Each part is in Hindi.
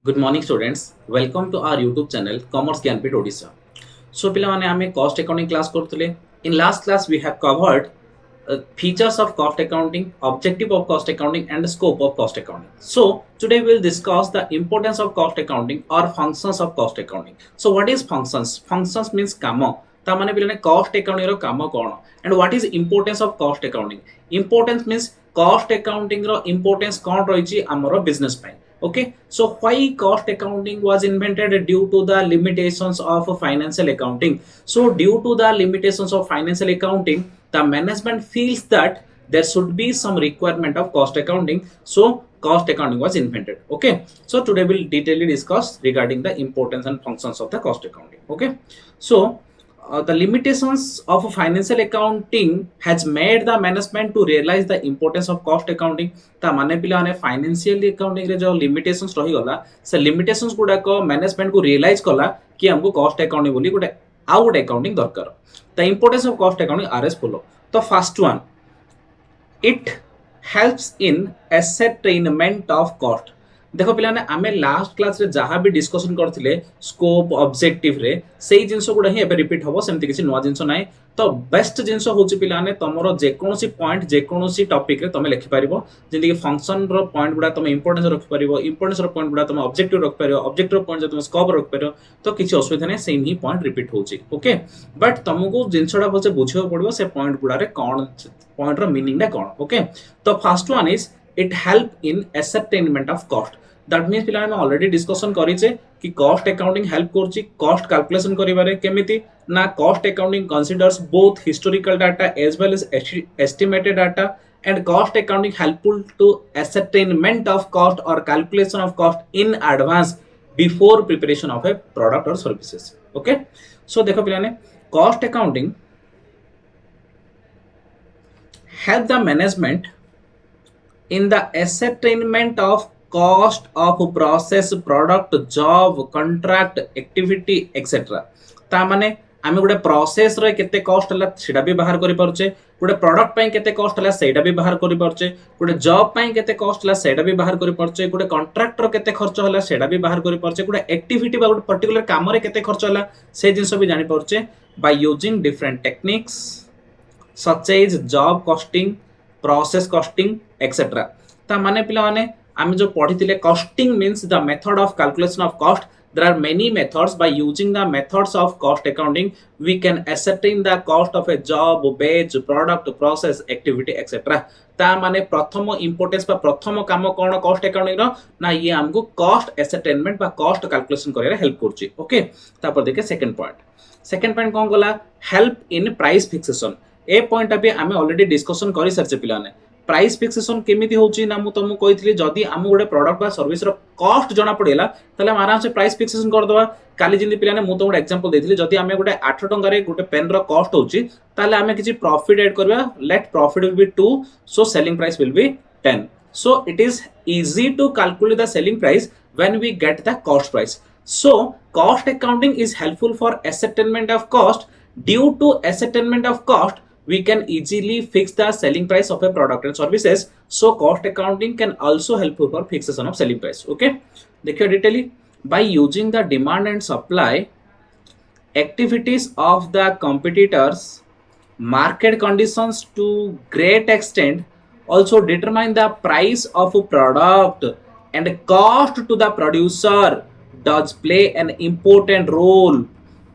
Good morning students. Welcome to our YouTube channel Commerce Gyanpit Odisha. So पिलाने आमे cost accounting class करतले. In last class we have covered features of cost accounting, objective of cost accounting and scope of cost accounting. So today we will discuss the importance of cost accounting or functions of cost accounting. So what is functions? Functions means kamo. ता माने पिलाने cost accounting रो kamo कोण and what is importance of cost accounting? Importance means cost accounting row importance कोण रहिछि हमरो business ପାଇଁ. Okay, so why cost accounting was invented? Due to the limitations of financial accounting. So due to the limitations of financial accounting, the management feels that there should be some requirement of cost accounting, so cost accounting was invented. Okay, so today we'll detailedly discuss regarding the importance and functions of the cost accounting. Okay, so the limitations of financial accounting has made the management to realize the importance of cost accounting. ता माने पिला माने फाइनेंशियल अकाउंटिंग रे जो लिमिटेशंस रही गला से लिमिटेशंस गुडा को मैनेजमेंट को रियलाइज कला कि हमको कॉस्ट अकाउंटिंग बोली गुटे आउ गुटे अकाउंटिंग दरकार. The importance of cost accounting are as follow. तो first one, it helps in ascertainment of cost. देखो पिलाने आमे लास्ट क्लास रे जहाँ भी डिस्कशन करथिले स्कोप ऑब्जेक्टिव रे सेही जिंस गुडा ही एबे रिपीट हबो, सेमति किछि नवा जिंस नाही. तो बेस्ट जिंस होची पिलाने तमरो जे कोनोसी पॉइंट जे कोनोसी टॉपिक रे तमे लिखि पारिबो. जेंति कि फंक्शन रो पॉइंट गुडा तमे इंपोर्टेंस रखि पारिबो, इंपोर्टेंस रो पॉइंट गुडा तमे ऑब्जेक्टिव रखि पारिबो, ऑब्जेक्टिव रो पॉइंट जे तमे स्कोप रखि पारिबो. तो किछि असुविधा नै, सेम ही पॉइंट रिपीट होची. ओके, बट तमको जिंसडा बसे बुझियो पड़िबो से पॉइंट गुडा रे कोन पॉइंट रो मीनिंग डा कोन. ओके, तो first one is it help in ascertainment of cost. That means पिला हम ऑलरेडी डिस्कशन करिचे कि कॉस्ट अकाउंटिंग हेल्प करछि कॉस्ट कैलकुलेशन करिबारे. केमिति ना cost accounting considers both historical data as well as estimated data and cost accounting helpful to ascertainment of cost or calculation of cost in advance before preparation of a product or services. Okay, so देखो पिलाने cost accounting help the management in the ascertainment of cost of process, product, job, contract, activity, etc. ता माने आमे गोटे प्रोसेस रे केते कॉस्ट हला सेटा भी बाहर करि परछे, गोटे प्रोडक्ट पई केते कॉस्ट हला सेटा भी बाहर करि परछे, गोटे जॉब पई केते कॉस्ट हला सेटा भी बाहर करि परछे, गोटे कॉन्ट्रैक्टर केते खर्च हला सेटा भी बाहर करि परछे, गोटे एक्टिविटी बा गोटे पर्टिकुलर काम रे केते खर्च हला से जिंस भी जानि परछे by using different techniques such as job costing, process costing, etcetera. ता माने पिला माने आमे जो पढिथिले costing means the method of calculation of cost. There are many methods. By using the methods of cost accounting, we can ascertain the cost of a job, batch, product, process, activity, etc. ता माने प्रथम इंपोर्टेंस बा प्रथम काम कोन कॉस्ट अकाउंटिंग रो ना ये हमको कॉस्ट एसेटेनमेंट बा कॉस्ट कैलकुलेशन करे हेल्प करछि. ओके, तापर देखे सेकंड पॉइंट. सेकंड पॉइंट कोन गला help in price fixation. A point अभी आमे ऑलरेडी डिस्कशन करि सरचे पिलाने. प्राइस फिक्सेशन केमिति होची ना मु तुमको कहितली जदी हम गोटे प्रोडक्ट बा सर्विस रो कॉस्ट जणा पड़ेला तले हम आराम से प्राइस फिक्सेशन कर दवा. काली जिंदी पिलाने मु तो गोटे एग्जांपल देथिली जदी हमें गोटे 8 टंका रे गोटे पेन रो कॉस्ट होची ताले हमें किछि प्रॉफिट ऐड करबा. Let profit will be 2, so selling price will be 10. So it is easy to calculate the selling price when we get the cost price. So cost accounting is helpful for ascertainment of cost. Due to ascertainment of cost, we can easily fix the selling price of a product and services. So cost accounting can also helpful for fixation of selling price. Okay, देखिए डिटेली. By using the demand and supply activities of the competitors, market conditions to great extent also determine the price of a product, and cost to the producer does play an important role.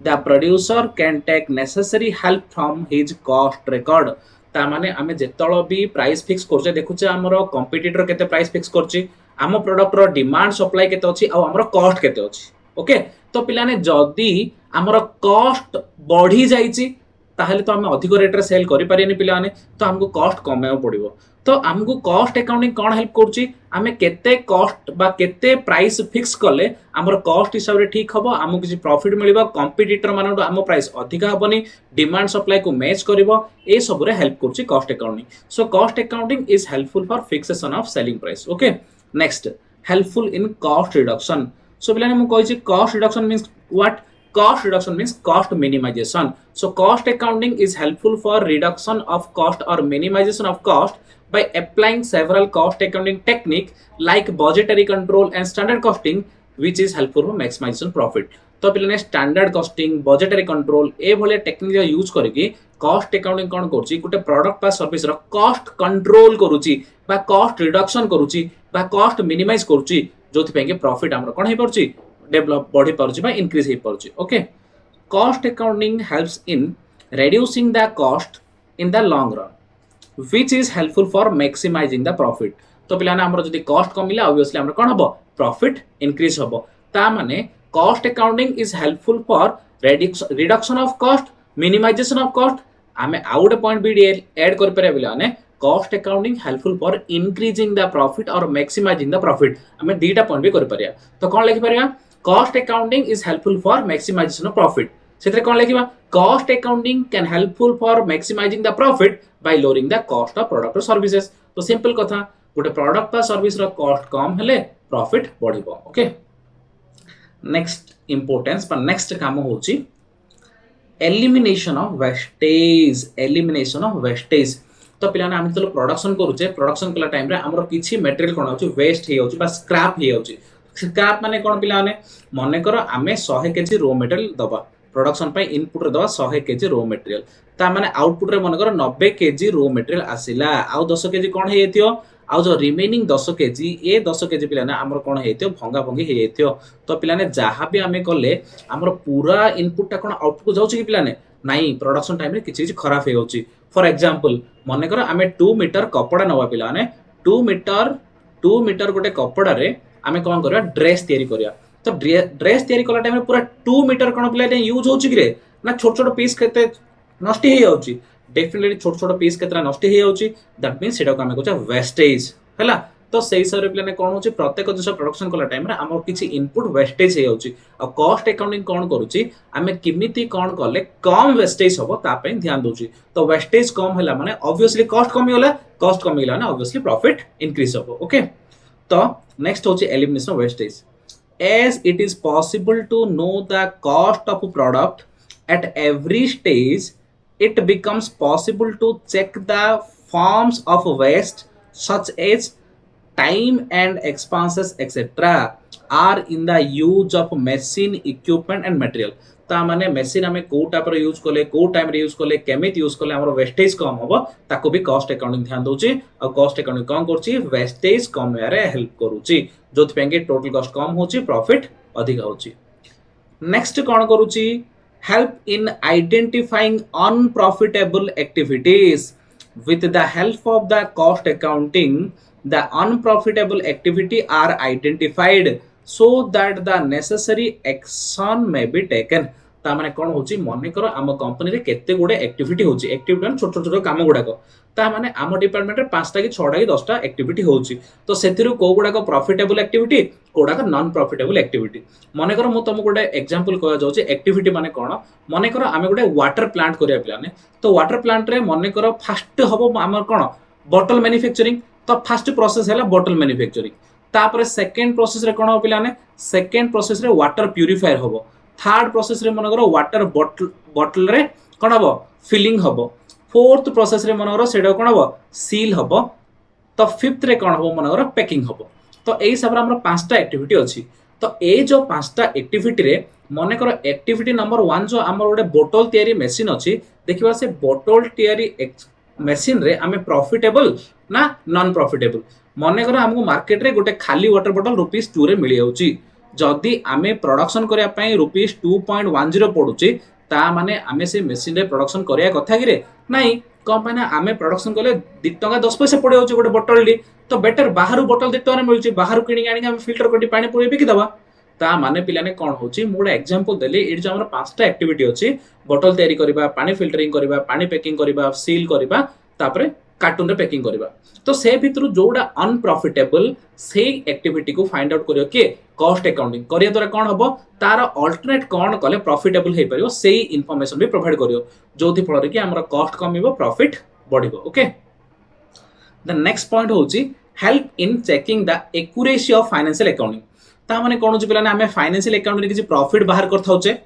The producer can take necessary help from his cost record. ता माने आमे जेतलो भी प्राइस फिक्स करछे देखुचे हमरो कंपटीटर केते प्राइस फिक्स करछि, आम प्रोडक्ट रो डिमांड सप्लाई केते अछि आ हमरो कॉस्ट केते अछि. ओके, तो पिलाने जदी हमरो कॉस्ट बढ़ी जाईछि ताहले तो हम अधिक रेट रे सेल करि पारिनी पिलाने, तो हमको कॉस्ट कमेउ पड़िबो. तो हमको कॉस्ट अकाउंटिंग कोन हेल्प करछि, आमे केते कॉस्ट बा केते प्राइस फिक्स कले हमर कॉस्ट हिसाब रे ठीक हबो, हमको किछि प्रॉफिट मिलिबो, कंपटीटर मानटो हम प्राइस अधिक हबनी, डिमांड सप्लाई को मैच करिवो, ए सब रे हेल्प करछि cost accounting. So cost accounting is helpful for fixation of selling price. Okay, next helpful in cost reduction. So पिलाने मु कहि छी cost reduction means what. Cost reduction means cost minimization. So cost accounting is helpful for reduction of cost or minimization of cost by applying several cost accounting techniques like budgetary control and standard costing. which is helpful for maximization profit. तो पिलाने स्टैंडर्ड कॉस्टिंग बजेटरी कंट्रोल ए भले टेक्निक यूज करके कॉस्ट अकाउंटिंग कौन करुच्ची गोटे प्रोडक्ट बा सर्विस रो कॉस्ट कंट्रोल करुच्ची बा कॉस्ट रिडक्शन करुच्ची बा कॉस्ट मिनिमाइज करुच्ची जोथि पे के प्रॉफिट हमर कोन हे परची डेवलप बढ़ी परची बा इंक्रीज हे परची. Okay, cost accounting helps in reducing the cost in the long run which is helpful for maximizing the profit. तो पिलाने हमर जदी कॉस्ट कमिला ऑब्वियसली हमर कोन हबो प्रॉफिट इंक्रीज हबो. ता माने cost accounting is helpful for reduction of cost minimisation of cost. आमे आउट पॉइंट भी ऐड कर परबे पिलाने cost accounting helpful for increasing the profit और मैक्सिमाइजिंग द प्रॉफिट. आमे दीटा पॉइंट भी कर परिया. तो कोन लिखि परिया cost accounting is helpful for maximization of profit. सेतरे कोन लिखिबा cost accounting can helpful for maximizing the profit by lowering the cost of product और सर्विसेज. तो सिंपल कथा गोटे प्रोडक्ट बा सर्विस रो कॉस्ट कम हेले प्रॉफिट बढ़िबो. ओके, नेक्स्ट इंपोर्टेंस पर नेक्स्ट काम होची elimination of wastage. Elimination of wastage तो पिलाने हम तो प्रोडक्शन करूचे प्रोडक्शन कला टाइम रे हमरो किछि मटेरियल कोन होची वेस्ट हे होची बा स्क्रैप हे होची. स्क्रैप माने कोन पिलाने मने करो आमे 100 केजी रो मटेरियल दबा प्रोडक्शन पे इनपुट रे दवा 100 केजी रो मटेरियल ता माने आउटपुट रे मन करो 90 केजी रो मटेरियल आसिला आउ 10 केजी कोन हे हेतियो आउ जो रिमेनिंग 10 केजी ए 10 केजी पिलाने हमर कोन हेतियो भंगा भंगी हे हेतियो. तो पिलाने जहां भी आमे करले हमर पूरा इनपुट टा कोन आउटपुट जाउची कि पिलाने नाही प्रोडक्शन टाइम रे किछि किछि खराब हे होची. फॉर एग्जांपल मने करो आमे 2 मीटर कपड़ा नवा पिलाने 2 मीटर गोटे कपड़ा रे आमे कोन करया ड्रेस तयारी करया. तो ड्रेस तयारी कला टाइम पूरा 2 मीटर कोन पिला यूज होची रे ना छोट छोट पीस केते नष्ट हे जाउची. डेफिनेटली छोट छोट पीस केतरा नष्ट हे जाउची दैट मींस सेटा को हमें कहचा वेस्टेज हैला. तो सेही सरे पिलाने कोन होची प्रत्येक जिस प्रोडक्शन कला टाइम रे हमर किछि इनपुट वेस्टेज हे जाउची. आ कॉस्ट अकाउंटिंग कोन करूची हमें किमिति कोन करले कम वेस्टेज होबो ता पे ध्यान दोची. तो वेस्टेज कम हैला माने ऑब्वियसली कॉस्ट कमी होला कॉस्ट कमी होला ना ऑब्वियसली प्रॉफिट इंक्रीज होबो. ओके, तो नेक्स्ट होची elimination of wastage. As it is possible to know the cost of a product at every stage, it becomes possible to check the forms of waste such as time and expenses etc. are in the use of machine, equipment and material. ता माने मशीन हमें को टाइप रे यूज करले को टाइम रे यूज करले केमित यूज करले हमर वेस्टेज कम होबो ताको भी कॉस्ट अकाउंटिंग ध्यान दोची. और कॉस्ट अकाउंटिंग कोन करची वेस्टेज कम रे हेल्प करूची जोथ पेंगे टोटल कॉस्ट कम होची प्रॉफिट अधिक होची. नेक्स्ट कोन करूची help in identifying unprofitable activities. with the help of the cost accounting the unprofitable activity are identified so that the necessary action may be taken. ता माने कोन होची मने करो आम कंपनी रे केते गुडे एक्टिविटी होची एक्टिविटी छोट छोट छोट काम गुडा को ता माने आम डिपार्टमेंट रे 5टा कि 6टा कि 10टा एक्टिविटी होची. तो सेथिरु को गुडा को प्रॉफिटेबल एक्टिविटी कोडा को नॉन प्रॉफिटेबल एक्टिविटी. मने करो मु तुम गुडे एग्जांपल कहया जाउची एक्टिविटी माने कोन मने करो आमे गुडे वाटर प्लांट करिया प्लाने. तो वाटर प्लांट रे मने करो फर्स्ट हबो हमर कोन बॉटल मैन्युफैक्चरिंग. तो फर्स्ट प्रोसेस हैला बॉटल मैन्युफैक्चरिंग. तापर सेकंड प्रोसेस रे कोन हो पिलाने सेकंड प्रोसेस रे वाटर प्यूरिफायर होबो. थर्ड प्रोसेस रे मन करो वाटर बॉटल रे कोन हबो फिलिंग हबो. फोर्थ प्रोसेस रे मन करो सेडा कोन हबो सील हबो. तो फिफ्थ रे कोन हबो मन करो पैकिंग हबो. तो एई सब हमर 5टा एक्टिविटी अछि. तो ए जो 5टा एक्टिविटी रे मन करो एक्टिविटी नंबर 1 जो हमर गोटे बोतल तयारी मशीन अछि देखिबा से बोतल तयारी मशीन रे हमें प्रॉफिटेबल ना नॉन प्रॉफिटेबल. मन करो हमको मार्केट रे गोटे खाली वाटर बोतल ₹2 रे मिली जाउची. जदि आमे प्रोडक्शन करिया पई ₹2.10 पडुची ता माने आमे से मशीन रे प्रोडक्शन करिया कथा गिरे नाही कम पाना आमे प्रोडक्शन कले 2 टका 10 पैसा पड़े होची गोटे बोतल ली. तो बेटर बाहरु बोतल 2 टका रे मिलुची बाहरु किणी आनी हम फिल्टर करी पानी पुरी बिकी दबा. ता माने पिलाने कोन होची मु गोटे एग्जांपल देली ए जो हमर 5टा एक्टिविटी अछि बोतल तयारी करबा पानी फिल्टरिंग करबा पानी पैकिंग करबा सील करबा तापरे कार्टून रे पैकिंग करबा. तो से भितरु जोडा अनप्रॉफिटेबल से एक्टिविटी को फाइंड आउट करियो के कॉस्ट अकाउंटिंग करिया द्वारा कोन हबो तार अल्टरनेट कोन कले प्रॉफिटेबल हे परियो सेही इंफॉर्मेशन भी प्रोवाइड करियो जोथि फल रे कि हमर कॉस्ट कमिबो प्रॉफिट बढ़िबो. ओके, द नेक्स्ट पॉइंट होची help in checking the accuracy of financial accounting. ता माने कोन होची पिलाने हमें फाइनेंशियल अकाउंटिंग रे किछि प्रॉफिट बाहर करथाउचे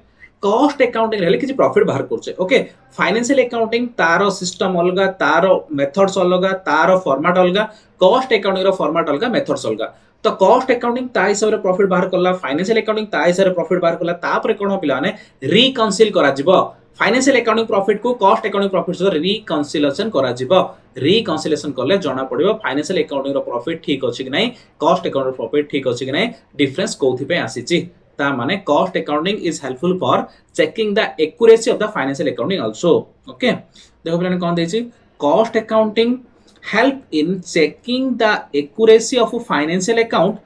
कॉस्ट अकाउंटिंग रे किछि प्रॉफिट बाहर करछे. ओके, फाइनेंशियल अकाउंटिंग तारो सिस्टम अलगा तारो मेथड्स अलगा तारो फॉर्मेट अलगा कॉस्ट अकाउंटिंग रो फॉर्मेट अलगा मेथड्स अलगा. तो कॉस्ट अकाउंटिंग ता हिसाब रे प्रॉफिट बाहर करला, फाइनेंशियल अकाउंटिंग ता हिसाब रे प्रॉफिट बाहर करला, तापर कोन पिला माने रिकंसिल करा जिवो फाइनेंशियल अकाउंटिंग प्रॉफिट को कॉस्ट अकाउंटिंग प्रॉफिट सहित रिकंसिलेशन करा जिवो। रिकंसिलेशन करले जणा पड़िबो फाइनेंशियल अकाउंटिंग रो प्रॉफिट ठीक अछि कि नै, कॉस्ट अकाउंटिंग प्रॉफिट ठीक अछि कि नै, डिफरेंस कोथि पे आसीछि। ता माने cost accounting is helpful for checking the accuracy of the financial accounting also. Okay, देखो पिलाने कोन देछि, cost accounting help in checking the accuracy of a financial account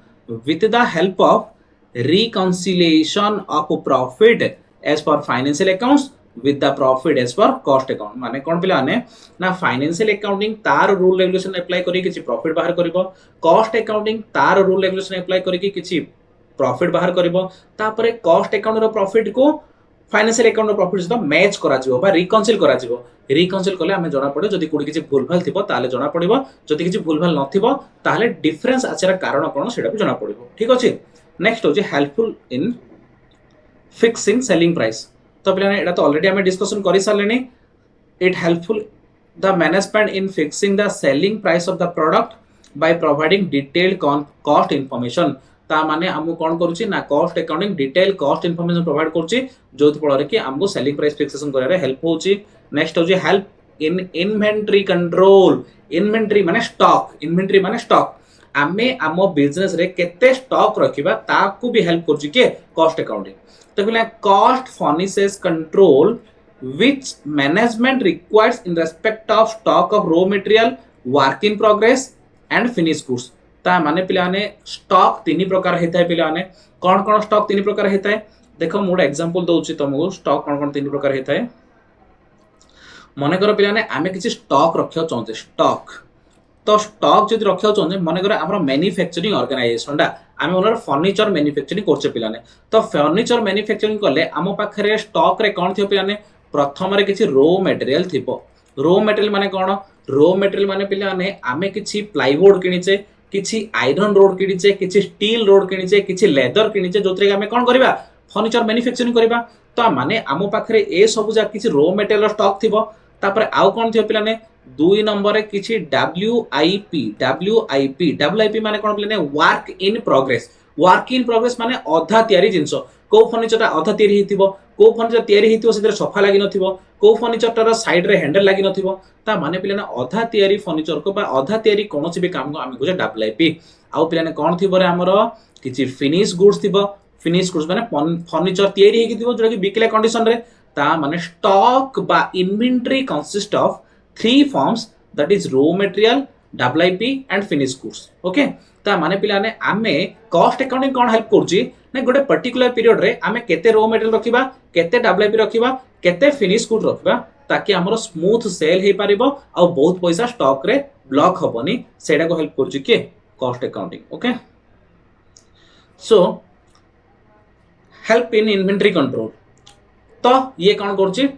with the help of reconciliation of profit as per financial accounts with the profit as per cost account। माने कोन पिला ने ना फाइनेंशियल अकाउंटिंग तार रूल रेगुलेशन अप्लाई करी किछि प्रॉफिट बाहर करिवो, कॉस्ट अकाउंटिंग तार रूल रेगुलेशन अप्लाई करी किछि प्रॉफिट बाहर करिवो, तापरे कॉस्ट अकाउंट रो प्रॉफिट को फाइनेंशियल अकाउंट प्रॉफिट सहित मैच करा जिवो बा रिकंसिल करा जिवो। रिकंसिल कले हमें जणा पड़े जदि कोडी किछि भूलभाल थिबो ताले जणा पड़िबो, जदि किछि भूलभाल नथिबो ताले डिफरेंस आछरा कारण कोन सेटा भी जणा पड़िबो। ठीक अछि, नेक्स्ट हो जे helpful in fixing selling price. तो पिला एटा तो ऑलरेडी हमें डिस्कशन करि सारलेनी। It helpful the management in fixing the selling price of the product by providing detailed cost information. ता माने हमु कोन करूची ना cost accounting detail cost information provide करची जोथ फल रे कि हमको सेलिंग प्राइस फिक्सेशन करे रे हेल्प होची। नेक्स्ट हो जे help in inventory control. Inventory माने स्टॉक, इन्वेंटरी माने स्टॉक। आमे आमो बिजनेस रे केते स्टॉक रखिबा ताकू भी हेल्प करची के कॉस्ट अकाउंटिंग। तो बिना cost furnishes control which management requires in respect of stock of raw material, work in progress and finished goods। ता माने पिलाने स्टॉक तीन प्रकार हेता है। पिलाने कौन कौन स्टॉक तीन प्रकार हेता है देखो मोड एग्जांपल दउची तुमको स्टॉक कौन कौन तीन प्रकार हेता है। मने करो पिलाने आमे किछि स्टॉक रखियो चाहते स्टॉक, तो स्टॉक जदि रखियो चाहते मने करो हमर मैन्युफैक्चरिंग ऑर्गेनाइजेशन डा आमे ओनर फर्नीचर मैन्युफैक्चरिंग करछे पिलाने। तो फर्नीचर मैन्युफैक्चरिंग करले आमो पाखरे स्टॉक रे कोन थियो पिलाने प्रथम रे किछि रॉ मटेरियल थिबो। रॉ मटेरियल माने कोन, रॉ मटेरियल माने पिलाने आमे किछि प्लाईवुड किनिचे, किछि आयरन रोड किनिचे, किछि स्टील रोड किनिचे, किछि लेदर किनिचे जोतरे आमे कोन करबा फर्नीचर मैन्युफैक्चरिंग करबा। तो माने आमो पाखरे ए सब जा किछि रॉ मटेरियल स्टॉक थिबो। तापर आउ कोन थियो पिलाने दुई नंबर रे किछि डब्ल्यूआईपी। डब्ल्यूआईपी माने कोन पिलाने work in progress. Work in progress माने अधा तयारी जिंसो। को फर्नीचर अधा तयारी हिथिबो, को फर्नीचर तयारी हिथिबो सेतिर सोफा लागि नथिबो, को फर्नीचर तार साइड रे हैंडल लागि नथिबो। ता माने पिलाने अधा तयारी फर्नीचर को बा अधा तयारी कोनोसी भी काम को आमे को डब्ल्यूआईपी। आउ पिलाने कोन थिबो रे हमरो किछि फिनिश गुड्स थिबो। फिनिश गुड्स माने फर्नीचर तयारी हेकि थिबो जोटा कि बिकले कंडीशन रे। ता माने स्टॉक बा inventory consist of three forms that is raw material, WIP and finish goods. Okay, ता माने पिलाने आमे कॉस्ट अकाउंटिंग कोन हेल्प करची ना गोटे पर्टिकुलर पीरियड रे आमे केते रॉ मटेरियल रखिबा, केते डब्ल्यूआईपी रखिबा, केते फिनिश गुड रखिबा ताकि हमरो स्मूथ सेल हे पारिबो आ बहुत पैसा स्टॉक रे ब्लॉक होबनी। सेडा को हेल्प करची के cost accounting. Okay, so help in inventory control. तो ये कौन करची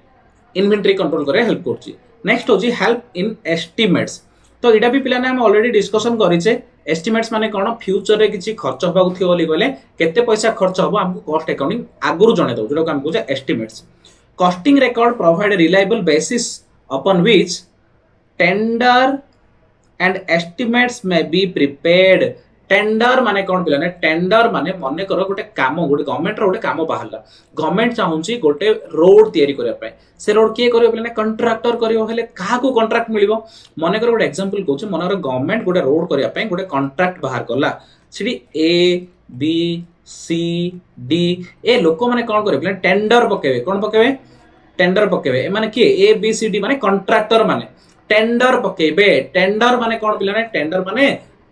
इन्वेंटरी कंट्रोल करे हेल्प करची। नेक्स्ट होची हेल्प इन एस्टिमेट्स। तो एटा भी पिलाने हम ऑलरेडी डिस्कशन करिचे। एस्टिमेट्स माने कोन फ्यूचर रे किछि खर्च होबा थियो बोली कहले केते पैसा खर्च होबो हमको कॉस्ट अकाउंटिंग आगुरु जणे दउ जोटा हम कहू estimates. Costing record provide reliable basis upon which tender and estimates may be prepared. Tender माने कोन पिलाने टेंडर माने मने करो गोटे काम गोटे गवर्नमेंट रो गोटे काम बाहरला, गवर्नमेंट चाहूची गोटे रोड तयारी करिया पय। से रोड किए करियो पिलाने कंट्राक्टर करियो हेले काहा को कॉन्ट्रैक्ट मिलिबो। मने करो गोटे एग्जांपल कहूची मने करो गवर्नमेंट गोटे रोड करिया पय गोटे कॉन्ट्रैक्ट बाहर करला। सिडी A B C D A लोक माने कोन करियो पिलाने टेंडर पकेबे। कोन पकेबे टेंडर पकेबे। ए माने की ए बी सी डी माने कॉन्ट्रैक्टर माने टेंडर पकेबे। टेंडर माने कोन पिलाने टेंडर माने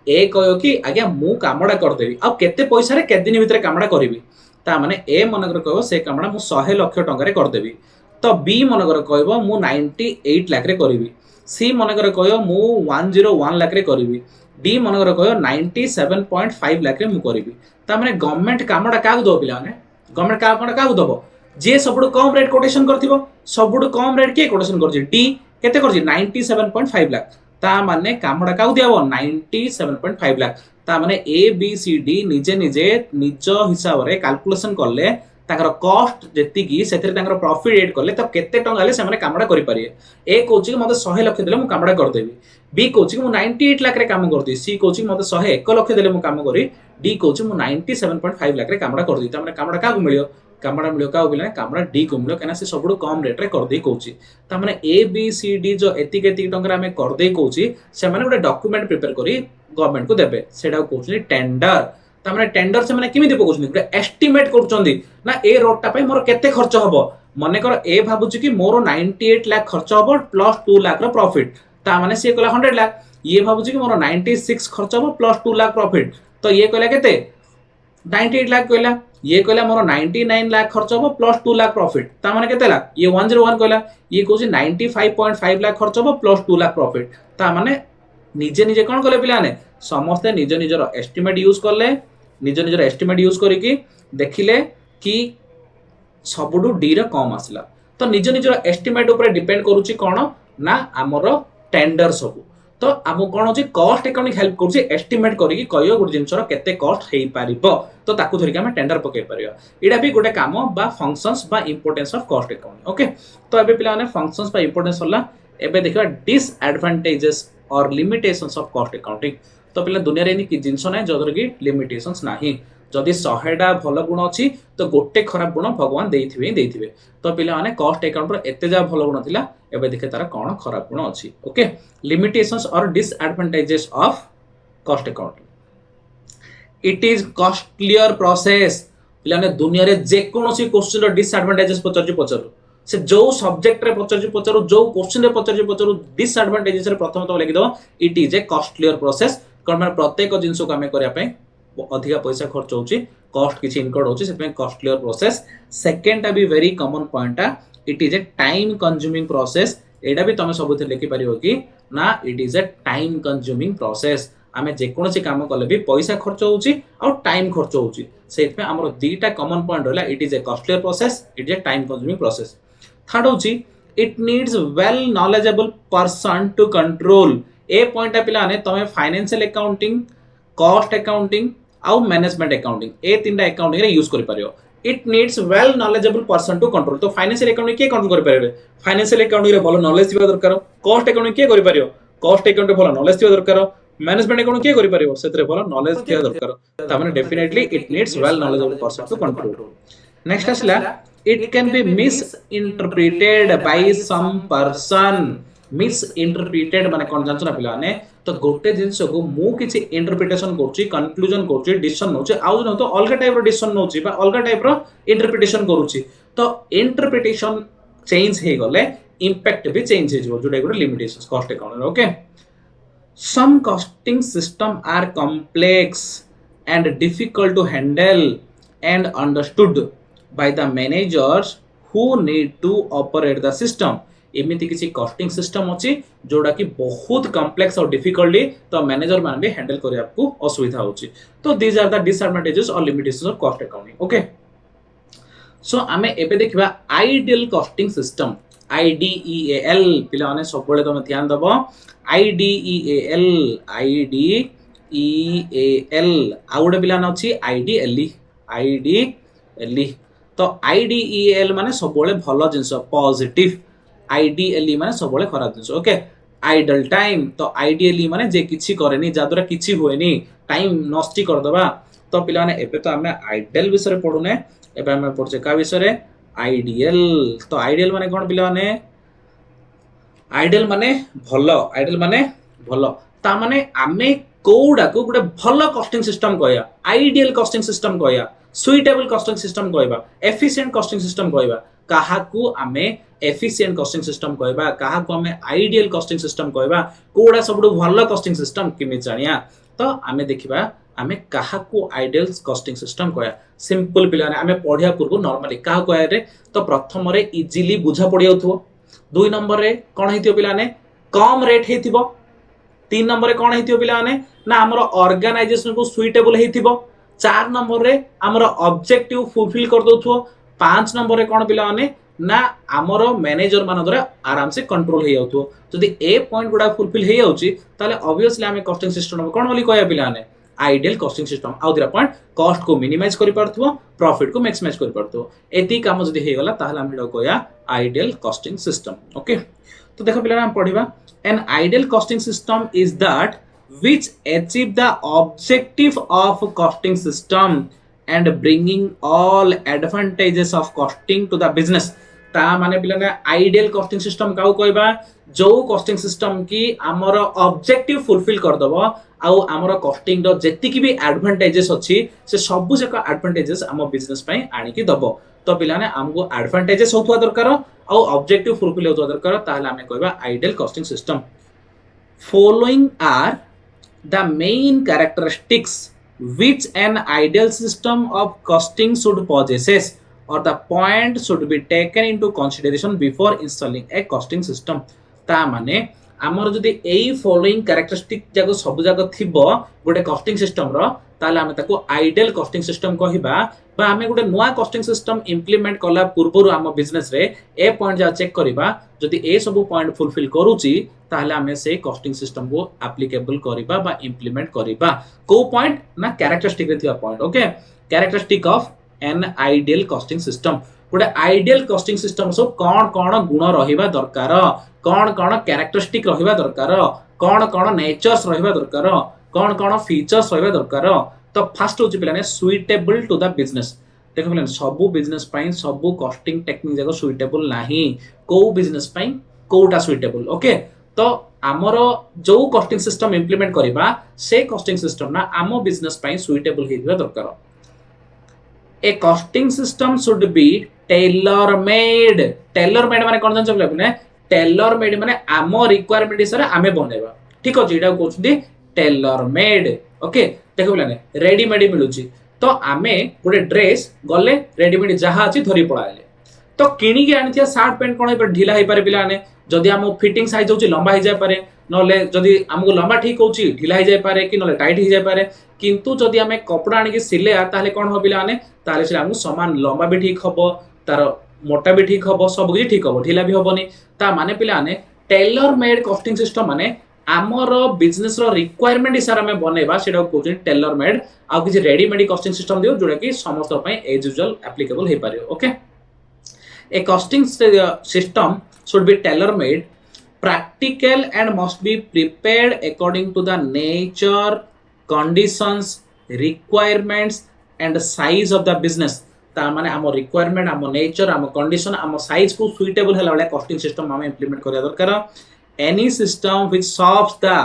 ए कहो कि आज्ञा मु कामडा कर देबी आ केते पैसा रे के दिन भीतर कामडा करबी। ता माने ए मनगर कहबो से कामडा मु 100 लाख टଙ୍କା रे कर देबी। तो बी मनगर कहबो मु 98 लाख रे करबी। सी मनगर कहबो मु 101 लाख रे करबी। डी मनगर कहबो 97.5 लाख रे मु करबी। ता माने गवर्नमेंट कामडा कागु दो पिला ने गवर्नमेंट कामडा कागु दबो जे सबुड कम रेट कोटेशन करथिबो। सबुड कम रेट के कोटेशन करछि डी केते करछि 97.5 लाख। ता माने कामडा काउ दियाबो 97.5 लाख। ता माने ए बी सी डी निजे निजे निज हिसाब रे कैलकुलेशन करले ताकर कॉस्ट जेतिकी सेथिरे ताकर प्रॉफिट एड करले तो केते टंका ले से माने कामडा करि परिए ए कोची मते 100 लाख देले मु कामडा कर देबी बी कोची मु 98 लाख रे काम कर दी सी कोची मते 101 लाख देले मु काम करी डी कोची मु 97.5 लाख रे कामडा कर दी त माने कामडा का को मिलियो कामडा मिलियो का बिला कामडा डी को मिलियो केना से सबडू कम रेट रे कर दे कोची त माने ए बी सी डी जो एतिक एतिक टंका रे हमें कर दे कोची से माने गोटे डॉक्यूमेंट प्रिपेयर करी गवर्नमेंट को देबे सेडा कोची टेंडर तामने टेंडर से माने किमि देबो कोछनी एस्टिमेट करचंदी ना ए रोड टा पय मोर केते खर्च हबो मने कर ए भाबुची कि मोर 98 लाख खर्च हबो प्लस 2 लाख रो प्रॉफिट ता माने से कहला 100 लाख ये भाबुची कि मोर 96 खर्च हबो प्लस 2 लाख प्रॉफिट तो ये कहला केते 98 लाख कहला ये कहला मोर 99 लाख खर्च हबो प्लस 2 लाख प्रॉफिट ता माने केते लाख ये 101 कहला ये कोची 95.5 लाख खर्च हबो प्लस 2 लाख प्रॉफिट ता माने निजे निजे कोन कले पिलाने समस्त निज निजर एस्टिमेट यूज करले निज निजर एस्टिमेट यूज करिकी देखिले कि सबुडू डी रे कम आसला तो निज निजर एस्टिमेट ऊपर डिपेंड करूची कोन ना हमर टेंडर सब तो आम कोन होची कॉस्ट अकाउंटिंग हेल्प करूची एस्टिमेट करिकी कहियो गुड जिंसर केते कॉस्ट हेई पारिबो तो ताकू धरिका हम टेंडर पके परियो एडा भी गोटे काम बा फंक्शंस बा importance of cost accounting okay तो एबे पिला ने फंक्शंस बा इंपोर्टेंस होला एबे देखिबा डिसएडवांटेजेस और लिमिटेशंस ऑफ कॉस्ट अकाउंटिंग तो पिला दुनिया रे कि जिंस ना जदर की लिमिटेशंस नाही जदि 100टा भल गुण अछि तो गोटे खराब गुण भगवान देइथिबे तो पिला माने कॉस्ट अकाउंट रो एते जा भल गुण थिला एबे देखे तारा कोन खराब गुण अछि ओके लिमिटेशंस और disadvantages of cost accounting it is costlier process पिला ने दुनिया रे जे कोनोसी क्वेश्चन रो डिसएडवांटेजेस पचरु से जो सब्जेक्ट रे पचरु जो क्वेश्चन रे पचरु डिसएडवांटेजेस रे प्रथम तो लिखि दो it is a costlier process कारण माने प्रत्येक जिंस को हमें करिया पय अधिका पैसा खर्च होची कॉस्ट किछि इनकर्ड होची सेपय कॉस्टलियर प्रोसेस सेकंड भी very common point it is a time consuming process एडा भी तमे सबुते लिखि परियो कि ना it is a time consuming process आमे जे कोनोसी काम कले भी पैसा खर्च होची और टाइम खर्च होची सेपय हमर दीटा कॉमन पॉइंट होला it is a costlier process it is a time consuming process third होची it needs well knowledgeable person to control ए पॉइंट पिला ने तमे फाइनेंशियल अकाउंटिंग कॉस्ट अकाउंटिंग आउ मैनेजमेंट अकाउंटिंग ए तीनटा अकाउंटिंग रे यूज करि परियो it needs well knowledgeable person to control तो फाइनेंशियल अकाउंटिंग के कंट्रोल करि परिबे फाइनेंशियल अकाउंटिंग रे भलो नॉलेज थिबा दरकार कॉस्ट अकाउंटिंग के करि परियो कॉस्ट अकाउंटिंग भलो नॉलेज थिबा दरकार मैनेजमेंट अकाउंटिंग के करि परियो सेतरे भलो नॉलेज थिबा दरकार त माने definitely it needs well knowledgeable person to control next असला it can be misinterpreted by some person misinterpreted माने कोन जानछ ना पिलाने तो गोटे जिंस को मु किछि इंटरप्रिटेशन करछि कंक्लूजन करछि डिसीजन नोछि आउ न तो अलगा टाइप रो डिसीजन नोछि बा अलगा टाइप रो इंटरप्रिटेशन करूछि तो इंटरप्रिटेशन चेंज हे गले इंपैक्ट भी चेंज हे जो जोडे गोटे limitations cost account okay some costing system are complex and difficult to handle and understood by the managers who need to operate the system एमिति किसी कॉस्टिंग सिस्टम अछि जोडा कि बहुत कॉम्प्लेक्स और डिफिकल्टली तो मैनेजर मान भी हैंडल करे आपको असुविधा होछि तो दीज आर द डिसएडवांटेजेस और limitations of cost accounting okay so आमे एबे देखिबा आइडियल कॉस्टिंग सिस्टम आईडीईएएल पिला माने सब बेले तुम ध्यान दबो आईडीईएएल आउडे पिला न अछि आईडीएलई तो आईडीईएल माने सब बेले भलो जिंस पॉजिटिव आईडीएलई माने सब बेले खराब जिंस ओके आइडल टाइम तो आईडीएलई माने जे किछि करेनी जादरा किछि होएनी टाइम नष्ट कर दबा तो पिला माने एबे तो हमें आइडल विषय पढुने एबे हमें पढचे का विषय आइडियल तो आइडियल माने कोन पिला माने आइडियल माने भलो ता माने आमे कोडा को गुटे भलो कॉस्टिंग सिस्टम कहया आइडियल कॉस्टिंग सिस्टम कहया सुइटेबल कॉस्टिंग सिस्टम कहबा एफिशिएंट कॉस्टिंग सिस्टम कहबा काहा को आमे एफिशिएंट कॉस्टिंग सिस्टम कहबा काहा को आमे आइडियल कॉस्टिंग सिस्टम कहबा कोडा सबडो भलो कॉस्टिंग सिस्टम किमे जानिया तो आमे देखिबा आमे काहा को आइडियल कॉस्टिंग सिस्टम कहया सिंपल पिला ने आमे पढिया पूर्व नॉर्मली काहा कहया रे तो प्रथम रे इजीली बुझा पड़ी होथो दुई नंबर रे कोन हेतियो पिला ने कम रेट हेतिबो तीन नंबर रे कोन हेतियो पिला ने ना हमरो ऑर्गेनाइजेशन को सुइटेबल हेतिबो चार नंबर रे हमरो ऑब्जेक्टिव फुलफिल कर दोथो पांच नंबर रे कोन पिला ने ना हमरो मैनेजर मान द्वारा आराम से कंट्रोल हे जाउथो जदी ए पॉइंट गुडा फुलफिल हे जाउची ताले ऑब्वियसली हमें कॉस्टिंग सिस्टम कोन बोली कहया पिला ने आइडियल कॉस्टिंग सिस्टम आउ दिरा पॉइंट कॉस्ट को मिनिमाइज करि पारथुओ प्रॉफिट को मैक्सिमाइज करि पारथुओ एती काम जदी हे गला ताहले हम एडो कोया आइडियल कॉस्टिंग सिस्टम ओके तो देखो पिला हम पढिबा an ideal costing system is that which achieve the objective of costing system and bringing all advantages of costing to the business ता माने पिला आइडियल कॉस्टिंग सिस्टम काउ कहबा जो कॉस्टिंग सिस्टम की हमर ऑब्जेक्टिव फुलफिल कर दबो आउ हमर कॉस्टिंग रो जेति की भी एडवांटेजेस अछि से सब जका एडवांटेजेस हम बिजनेस पई आनी की दबो तो पिला ने हमको एडवांटेजेस होतवा दरकार आउ ऑब्जेक्टिव फुलफिल होतवा दरकार ताले हमें कहबा ideal costing system following are the main characteristics which an ideal system of costing should possesses or the point should be taken into consideration before installing a costing system ता माने हमर जदी एई फॉलोइंग कैरेक्टरिस्टिक जाको सब जाको थिबो गोटे कॉस्टिंग सिस्टम रो ताले हमें ताको आइडियल कॉस्टिंग सिस्टम कहिबा बा हमें गोटे नुवा कॉस्टिंग सिस्टम इंप्लीमेंट कला पूर्वरु हम बिजनेस रे ए पॉइंट जा चेक करिबा जदी ए सब पॉइंट फुलफिल करूची ताहले हमें से कॉस्टिंग सिस्टम को एप्लीकेबल करिबा बा इंप्लीमेंट करिबा को पॉइंट ना कैरेक्टरिस्टिक रे थिबा point okay characteristic of N ideal costing system गोटे आइडियल कॉस्टिंग सिस्टम सब कोन कोन गुण रहिबा दरकार कोन कोन कैरेक्टरिस्टिक रहिबा दरकार कोन कोन नेचर्स रहिबा दरकार कोन कोन फीचर्स रहिबा दरकार तो फर्स्ट होची पिलाने सुइटेबल टू द बिजनेस देखो पिलाने सब बिजनेस पई सब कॉस्टिंग टेक्निक जाको सुइटेबल नाही को बिजनेस पई कोटा सुइटेबल ओके तो आमर जो कॉस्टिंग सिस्टम इंप्लीमेंट करिबा से कॉस्टिंग सिस्टम ना आमो बिजनेस पई सुइटेबल हेदिबा दरकार ए costing system should be tailor made माने कोन जान चबले ने टेलर मेड माने आमो रिक्वायरमेंट हिसाब रे आमे बनेबा ठीक अछि एटा कोछदी टेलर मेड ओके देखो बोलाने रेडीमेड मिलुची तो आमे गोटे ड्रेस गले रेडीमेड जहा अछि धरी पळाले तो किनी के आनिथिया शर्ट पैंट कोन पे ढिला हे पारे पिलाने जदि हम फिटिंग साइज होची लंबा हे जाय पारे नले जदि हमको लंबा ठीक होची ढिला हे जाय पारे कि नले टाइट हे जाय पारे किंतु जदि हमें कपड़ा आनी के सिले ताले कोन हो पिलाने ताले से हमको समान लंबा भी ठीक हबो तार मोटा भी ठीक हबो सब कुछ ठीक हबो ढिला भी हबोनी ता माने पिलाने टेलर मेड कॉस्टिंग सिस्टम माने आमर बिजनेस रो रिक्वायरमेंट हिसाब में बनेबा सेटा कोजन टेलर मेड आ किछि रेडीमेड कॉस्टिंग सिस्टम दियो जोडा कि समस्त पय एज यूजुअल एप्लीकेबल हे पारियो okay a costing system should be tailor made practical and must be prepared according to the nature conditions requirements and size of the business ता माने हम रिक्वायरमेंट हम नेचर हम कंडीशन हम साइज को सुइटेबल हला वाला कॉस्टिंग सिस्टम हम इंप्लीमेंट करिया दरकार any system which serves the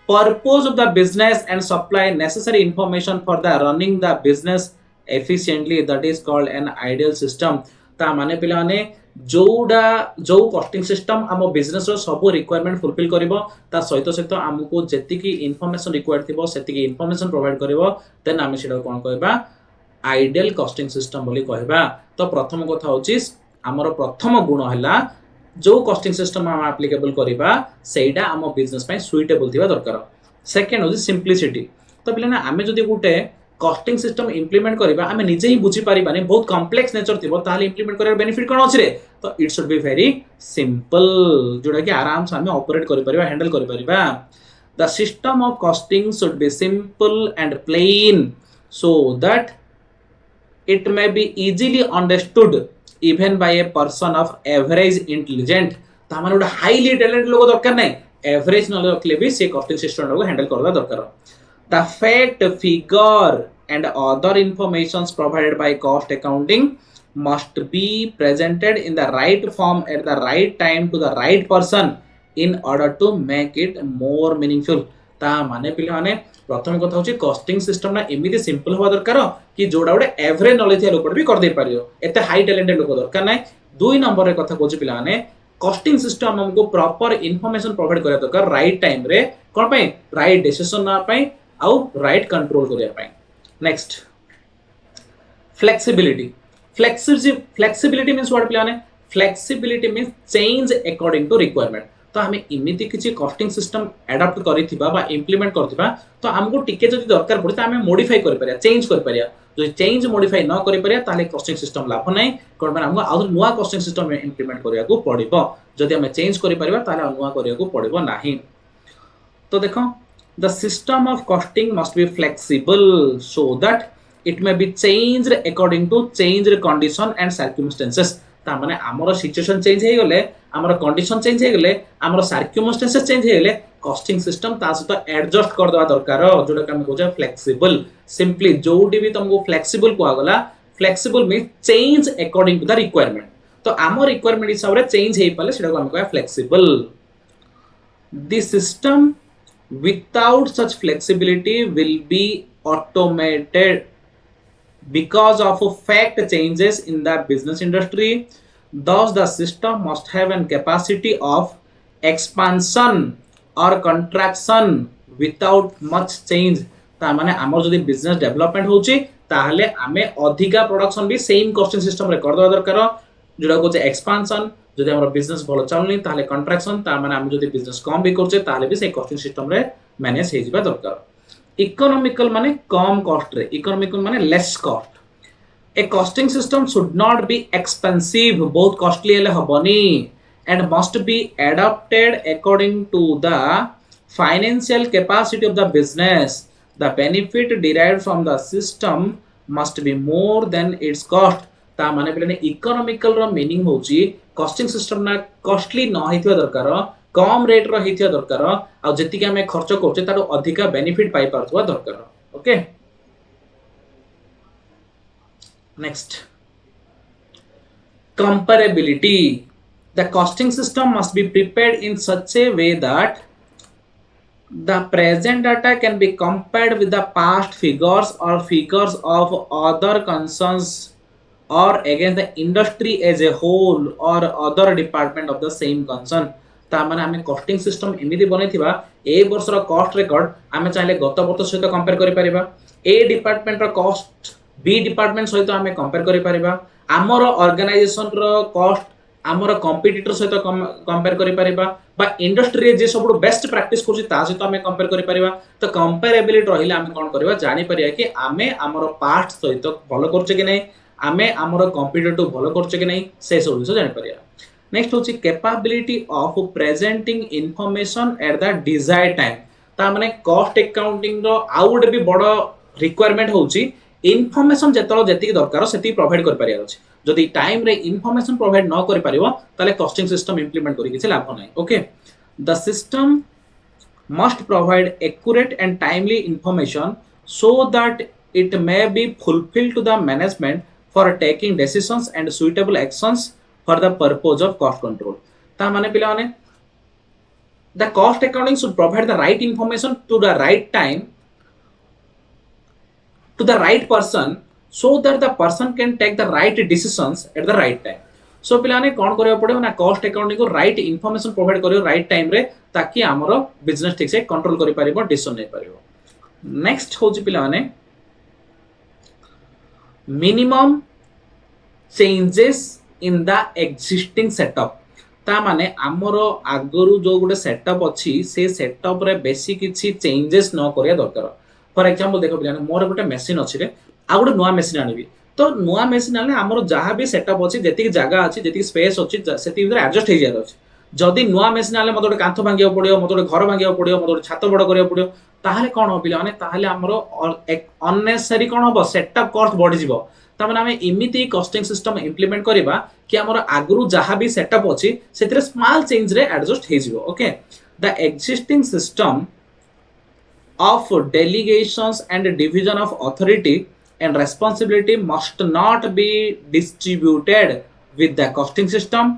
purpose of the business and supply necessary information for the running the business efficiently that is called an ideal system ता माने पिलाने जोडा जो कॉस्टिंग सिस्टम हम बिजनेस रो सब रिक्वायरमेंट फुलफिल करबो ता सहित सहित हमको जेति की इंफॉर्मेशन रिक्वायर्ड थिबो सेति की इंफॉर्मेशन प्रोवाइड करबो देन हम सेटा कोन कहबा आइडियल कॉस्टिंग सिस्टम बोली कहबा तो प्रथम कथा होची हमर प्रथम गुण हला जो कॉस्टिंग सिस्टम हम एप्लीकेबल करबा सेटा हम बिजनेस पय सुइटेबल थिबा दरकार सेकंड होची सिंपलिसिटी तो बिना हमें जदी गुटे कॉस्टिंग सिस्टम इंप्लीमेंट करबा हमें निजे ही बुझी पारिबा ने बहुत कॉम्प्लेक्स नेचर थिबो ताले इंप्लीमेंट करबा बेनिफिट कोन अछि रे तो it should be very simple जोडा कि आराम से हमें ऑपरेट करि परिबा हैंडल करि परिबा the system of costing should be simple and plain so that it may be easily understood even by a person of average intelligent ता माने उडा हाईली टैलेंटेड लोग दरकार नै एवरेज नॉलेज रखले भी से कॉस्टिंग सिस्टम को हैंडल करबा दरकार the fact figure and other informations provided by cost accounting must be presented in the right form at the right time to the right person in order to make it more meaningful ता माने पिले माने प्रथम कथा होची कॉस्टिंग सिस्टम ना एमिति सिंपल होवा दरकार कि जोडा उडे एवरेज नॉलेज लोक भी कर दे पारियो एते हाई टैलेंटेड लोक दरकार नै दुई नंबर रे कथा कोची पिला माने कॉस्टिंग सिस्टम हमको प्रॉपर इंफॉर्मेशन प्रोवाइड करिया दरकार राइट टाइम रे कोन पय राइट डिसीजन ना पय आउ राइट कंट्रोल करिया पय next flexibility flexibility means what पिला माने flexibility means change according to requirement तो हमें इमिति किछि कॉस्टिंग सिस्टम एडॉप्ट करिथिबा बा इंप्लीमेंट करथिबा तो हमको टिके जदि दरकार पड़े त हमें मॉडिफाई कर परिया चेंज कर परिया जो चेंज मॉडिफाई न कर परिया ताले कॉस्टिंग सिस्टम लाभ नै कोन माने हमको आउर नुवा कॉस्टिंग सिस्टम इंप्लीमेंट करिया को पड़िबो जदि हमें चेंज करि परिबा ताले नुवा करिया को पड़िबो नाही तो देखो The system of costing must be flexible so that it may be changed according to changed condition and circumstances. ता माने हमर सिचुएशन चेंज हे गले, हमर कंडीशन चेंज हे गले, हमर सर्कमस्टेंसेस चेंज हे गले, कॉस्टिंग सिस्टम ता सहित एडजस्ट कर दवा दरकार, जोटा कि हम कहू फ्लेक्सिबल. सिंपली जोडी भी तुमको फ्लेक्सिबल को गला, flexible mean change according to the requirement. तो हमर रिक्वायरमेंट हिसाब रे चेंज हे पाले सेटा को हम कहू flexible. The system without such flexibility will be automated because of fact changes in the business industry. Thus the system must have a capacity of expansion or contraction without much change. ता माने हमर जदि बिजनेस डेवलपमेंट होची ताहले आमे अधिका प्रोडक्शन भी सेम कॉस्टिंग सिस्टम रे कर दवा दरकार, जोडा को एक्सपांशन. जदि हमर बिजनेस भलो चलनी ताहले कंट्राक्शन, ता माने हम जदि बिजनेस कम भी करछे ताहले भी से कॉस्टिंग सिस्टम रे मैनेज हे जिबा दरकार. इकोनॉमिकल माने कम कॉस्ट रे, इकोनॉमिकल माने less cost. A costing system should not be expensive, बहुत costly हेले हबनी, and must be adapted according to the financial capacity of the business. The benefit derived from the system must be more than its cost. ता माने पले इकोनॉमिकल रो मीनिंग होची कॉस्टिंग सिस्टम ना कॉस्टली न हेतिया दरकार, कम रेट रो हेतिया दरकार, आ जति के हमें खर्च करछे तारो अधिका बेनिफिट पाई पारथवा दरकार. Okay, next, comparability. The costing system must be prepared in such a way that the present data can be compared with the past figures or figures of other concerns or against the industry as a whole or other department of the same concern. ता माने हमें कॉस्टिंग सिस्टम एमिति बनेथिबा ए वर्ष रो कॉस्ट रिकॉर्ड हमें चाहे गत वर्ष सहित कंपेयर करि परिबा, A department row cost B department सहित हमें कंपेयर करि परिबा, हमर ऑर्गेनाइजेशन रो कॉस्ट हमर कंपटीटर सहित कंपेयर करि परिबा, बा इंडस्ट्री रे जे सब बेस्ट प्रैक्टिस करछि ता सहित हमें कंपेयर करि परिबा. तो कंपेरेबिलिटी रहिला हमें कोन करबा जानि परिया कि हमें हमर पास्ट सहित फॉलो करछे कि नै, हमें हमर कंपटीटर फॉलो करछे कि नै, से सब विषय जानि परिया. नेक्स्ट होछि capability of presenting information at the desired time. ता माने कॉस्ट अकाउंटिंग रो आउट भी बडो रिक्वायरमेंट होछि इनफॉरमेशन जेतलो जेति दरकार सेति प्रोवाइड कर परिया अछि. जदि टाइम रे इनफॉरमेशन प्रोवाइड न करि परिबो ताले कॉस्टिंग सिस्टम इंप्लीमेंट करि किछ लाभ नै. Okay, the system must provide accurate and timely information so that it may be fulfilled to the management for taking decisions and suitable actions for the purpose of cost control. ता माने पिला माने the cost accounting should provide the right information to the right time to the right person so that the person can take the right decisions at the right time. So पिलाने कौन करियो पड़े ना कॉस्ट अकाउंटिंग को राइट इंफॉर्मेशन प्रोवाइड करियो राइट टाइम रे ताकि हमरो बिजनेस ठीक से कंट्रोल करि परिबो, डिसीजन नै परिबो. नेक्स्ट होची पिलाने minimum changes in the existing setup. ता माने हमरो आगरु जो गुटे सेटअप अछि से सेटअप रे बेसी किछि चेंजेस न करिया दरकार. फॉर एग्जांपल देखो पिलाने मोर गोटे मशीन अछि रे आ गोटे नुवा मशीन आनिबी, तो नुवा मशीन आने हमर जहा भी सेटअप अछि जेति जगह अछि जेति स्पेस अछि सेति भीतर एडजस्ट हे जाय अछि. जदि नुवा मशीन आले मते गोटे कांथ भांगियो पड़ियो, मते गोटे घर भांगियो पड़ियो, मते गोटे छात बड़ करियो पड़ियो, ताहाले कोन हो पिलाने ताहाले हमर अननेसेसरी कोन हो सेटअप कॉस्ट बढ़ि जिवो. ता माने हमें इमिति कॉस्टिंग सिस्टम इंप्लीमेंट करबा कि हमर आगरु जहा भी सेटअप अछि सेतिरे स्मॉल चेंज रे एडजस्ट हे जिवो. Okay, the existing system of delegations and division of authority and responsibility must not be distributed with the costing system.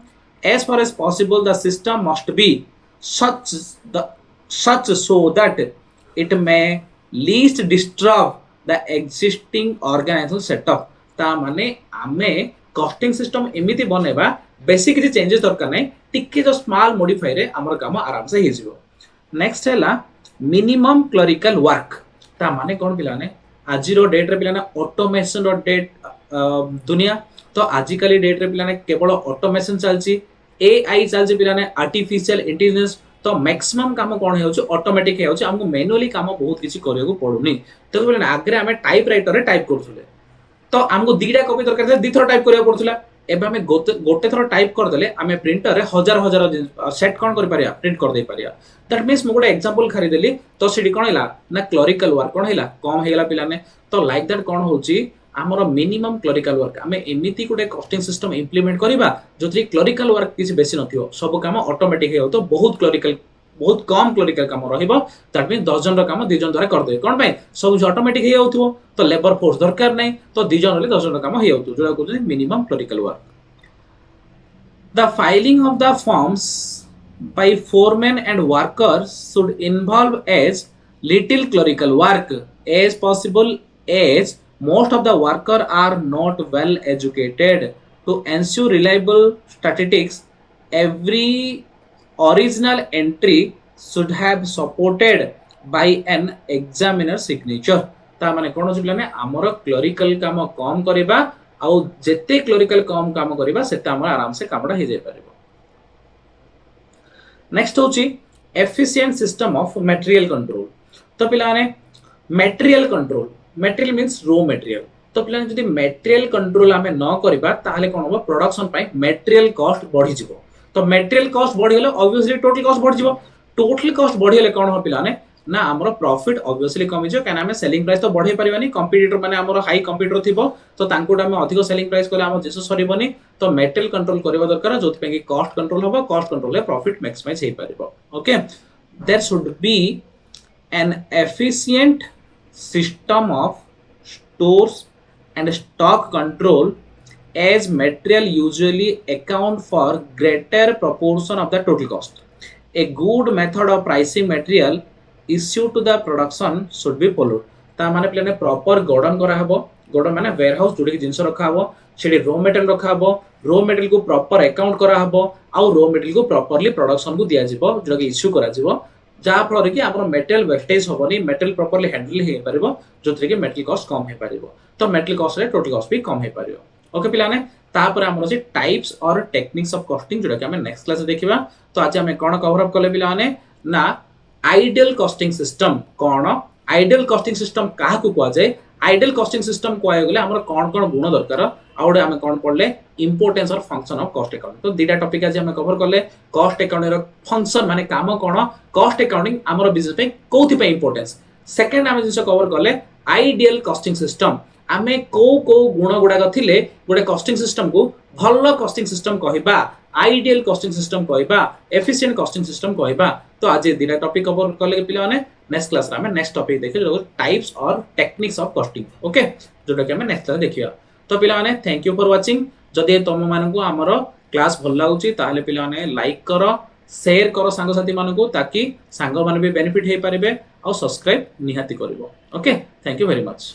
As far as possible, the system must be such so that it may least disturb the existing organizational setup. ता माने आमे कॉस्टिंग सिस्टम एमिति बनेबा बेसिक किछि चेंजेस दरकार नै, टिके जो स्मॉल मॉडिफाई रे हमर काम आराम से हे जिवो. नेक्स्ट हैला मिनिमम क्लरिकल वर्क. ता माने कोन पिलाने आज रो डेट रे पिलाने ऑटोमेशन रो डेट दुनिया. तो आजिकली डेट रे पिलाने केवल ऑटोमेशन चलची, एआई चलची पिलाने आर्टिफिशियल इंटेलिजेंस. तो मैक्सिमम काम कोन हेउची ऑटोमेटिक हेउची, हमको मैनुअली काम बहुत किछि करियो को पडुनी. तो पिलाने आगरे हमें टाइपराइटर रे टाइप करथुले तो हमको दीटा कॉपी दरकार थे, दी थर टाइप करियो पडथुला. एबे आमे गोटे थर टाइप कर देले आमे प्रिंटर रे हजार हजार सेट कोन करि परिया प्रिंट कर दे परिया दैट मींस मु गोटे एग्जांपल खरी देली तो सिडी कोन हैला ना क्लरिकल वर्क कोन हैला कम हेला पिलाने तो लाइक दैट कोन होची आमर मिनिमम क्लरिकल वर्क आमे एमिति गोटे कॉस्टिंग सिस्टम इंप्लीमेंट करिबा जोथि क्लरिकल वर्क किछि बेसी नथियो सब काम ऑटोमेटिक हे तो बहुत कम क्लरिकल काम रहिबो दैट मीन 10 जन काम 2 जन द्वारा कर दे कोन भाई सब ऑटोमेटिक हे होथो तो लेबर फोर्स दरकार नै तो 2 जन ले 10 जन काम हे होथो जोडा को minimum clerical work the filing of the forms by foremen and workers should involve as little clerical work as possible as most of the workers are not well educated to ensure reliable statistics every original entry should have supported by an examiner signature ता माने कोन होछि पिलाने हमर क्लरिकल काम कम करबा आ जेते क्लरिकल कम काम करबा सेते हमर आराम से कामडा हे जाय परबो नेक्स्ट होची efficient system of material control तो पिलाने material control material means raw material तो पिलाने जदी मटेरियल कंट्रोल आमे न करबा ताले कोन हो प्रोडक्शन पई मटेरियल कॉस्ट बढ़ी जिवो तो मटेरियल कॉस्ट बढ़ी गेले ऑब्वियसली टोटल कॉस्ट बढ़ जिवो टोटल कॉस्ट बढ़ी गेले कोन हो पिलाने ना हमरो प्रॉफिट ऑब्वियसली कमी जो काना हमें सेलिंग प्राइस तो बढ़े परिबानी कंपटीटर माने हमरो हाई कंपटीटर थिबो तो तांकुडा हमें अधिक सेलिंग प्राइस कोले हमर जिसो सरीबनी तो मेटल कंट्रोल करबा दरकार जोथि पे कि कॉस्ट कंट्रोल होबो कॉस्ट कंट्रोल ले प्रॉफिट मैक्सिमाइज हे परिबो okay there should be an efficient system of stores and stock control as material usually account for greater proportion of the total cost a good method of pricing material issue to the production should be followed ता माने प्लेने प्रॉपर गोडाउन करा हबो गोडाउन माने वेयर हाउस जोडी जिंस रखा हबो सेडी रॉ मटेरियल रखा हबो रॉ मटेरियल को प्रॉपर अकाउंट करा हबो आ रॉ मटेरियल को प्रॉपर्ली प्रोडक्शन को दिया जिवो जोडा कि इश्यू करा जिवो जा फल कि हमर मेटल वेस्टेज होबनी मेटल प्रॉपर्ली हैंडल हे परिबो जोथि कि मेटल कॉस्ट कम हे परिबो तो मेटल कॉस्ट रे टोटल कॉस्ट भी कम हे परिबो ओके पिलाने तापर हमर जे टाइप्स और टेक्निक्स ऑफ कॉस्टिंग जोडा कि हम नेक्स्ट क्लास देखिबा तो आज हम कोन कवर अप करले पिलाने ना आइडियल कॉस्टिंग सिस्टम कोन आइडियल कॉस्टिंग सिस्टम काहा को कोआ जाय आइडियल कॉस्टिंग सिस्टम कोआ गेले हमर कोन कोन गुण दरकार आउडे हम कोन पढले इंपोर्टेंस और फंक्शन ऑफ कॉस्ट अकाउंटिंग तो दीटा टॉपिक आज हम कवर करले कॉस्ट अकाउंटिंग रो फंक्शन माने काम कोन कॉस्ट अकाउंटिंग हमर बिजनेस पे कोथि पे इंपोर्टेंस सेकंड हम जिंस कवर करले आइडियल कॉस्टिंग सिस्टम आमे को गुण गुडा थिले गोटे कॉस्टिंग सिस्टम को भल्लो कॉस्टिंग सिस्टम कहबा आइडियल कॉस्टिंग सिस्टम कहबा एफिशिएंट कॉस्टिंग सिस्टम कहबा तो आज दीटा टॉपिक कवर करले पिला माने नेक्स्ट क्लास रा में नेक्स्ट टॉपिक देखि जो टाइप्स और टेक्निक्स ऑफ कॉस्टिंग ओके जोटा कि हम नेक्स्ट क्लास देखिया तो पिला माने थैंक यू फॉर वाचिंग जदि तुम मानन को हमरो क्लास भल लागुची ताले पिला माने लाइक करो शेयर करो सांग साथी मानन को ताकि सांग माने भी बेनिफिट हे परिबे और सब्सक्राइब निहाती करिवो okay thank you very much.